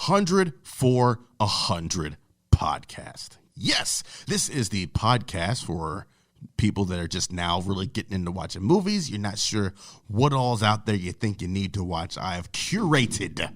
100 for 100 podcast. Yes, this is the podcast for people that are just now really getting into watching movies. You're not sure what all's out there you think you need to watch. I have curated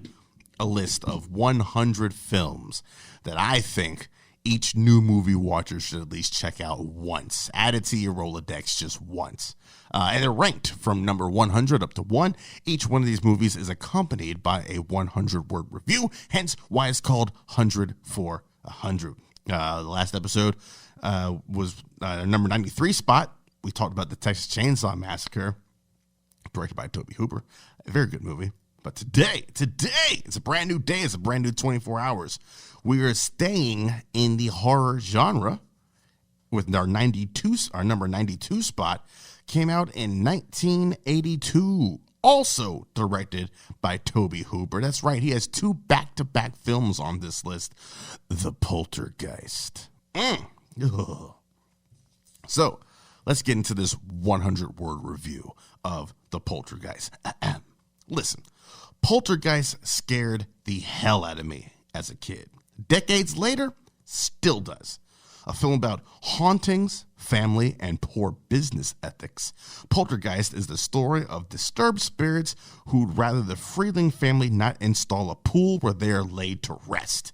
a list of 100 films that I think each new movie watcher should at least check out once. Add it to your Rolodex just once. And they're ranked from number 100 up to 1. Each one of these movies is accompanied by a 100-word review, hence why it's called 100 for 100. The last episode was number 93 spot. We talked about the Texas Chainsaw Massacre, directed by Tobe Hooper. A very good movie. But today, it's a brand new day. It's a brand new 24 hours. We are staying in the horror genre with our number 92 spot. Came out in 1982. Also directed by Tobe Hooper. That's right. He has 2 back-to-back films on this list. The Poltergeist. So, let's get into this 100-word review of The Poltergeist. Listen, Poltergeist scared the hell out of me as a kid. Decades later, still does. A film about hauntings, family, and poor business ethics. Poltergeist is the story of disturbed spirits who'd rather the Freeling family not install a pool where they are laid to rest.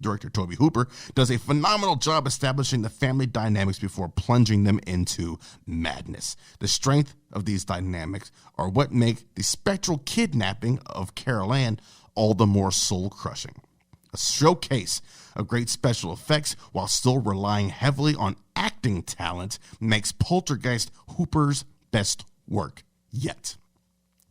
Director Tobe Hooper does a phenomenal job establishing the family dynamics before plunging them into madness. The strength of these dynamics are what make the spectral kidnapping of Carol Ann all the more soul-crushing. A showcase of great special effects while still relying heavily on acting talent makes Poltergeist Hooper's best work yet.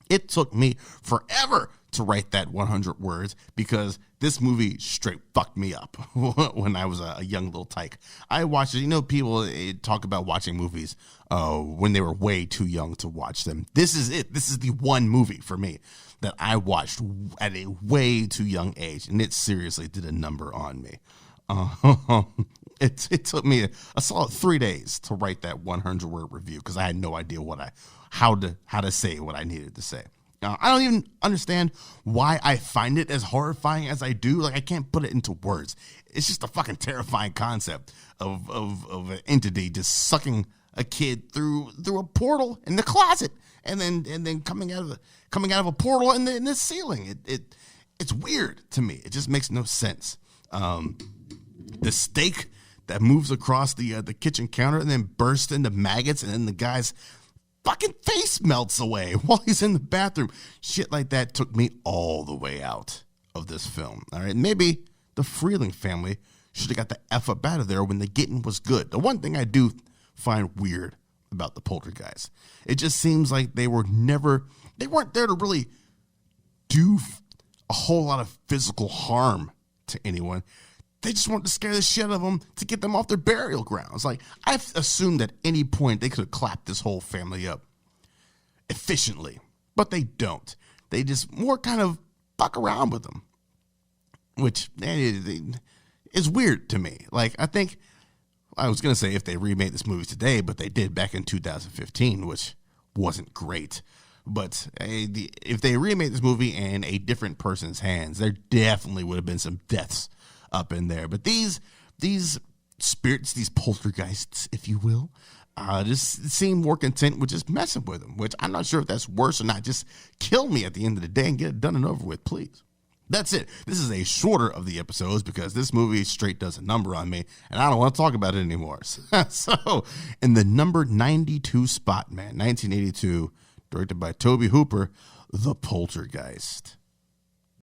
It took me forever to write that 100 words because this movie straight fucked me up when I was a young little tyke. I watched it. You know, people talk about watching movies when they were way too young to watch them. This is it. This is the one movie for me that I watched at a way too young age, and it seriously did a number on me. It took me a solid 3 days to write that 100-word review because I had no idea how to say what I needed to say. I don't even understand why I find it as horrifying as I do. Like, I can't put it into words. It's just a fucking terrifying concept of an entity just sucking a kid through a portal in the closet and then coming out of a portal in the ceiling. It's weird to me. It just makes no sense. The steak that moves across the kitchen counter and then bursts into maggots, and then the guy's fucking face melts away while he's in the bathroom. Shit like that took me all the way out of this film. All right, maybe the Freeling family should have got the F up out of there when the getting was good. The one thing I do find weird about the Poltergeist, it just seems like they weren't there to really do a whole lot of physical harm to anyone. They just wanted to scare the shit out of them to get them off their burial grounds. Like, I've assumed at any point they could have clapped this whole family up efficiently, but they don't. They just more kind of fuck around with them, which is weird to me. Like, I think I was going to say if they remade this movie today, but they did back in 2015, which wasn't great. But if they remade this movie in a different person's hands, there definitely would have been some deaths up in there. But these spirits, these poltergeists, if you will, just seem more content with just messing with them, which I'm not sure if that's worse or not. Just kill me at the end of the day and get it done and over with, please. That's it. This is a shorter of the episodes because this movie straight does a number on me, and I don't want to talk about it anymore. So, in the number 92 spot, man, 1982, directed by Tobe Hooper, The Poltergeist.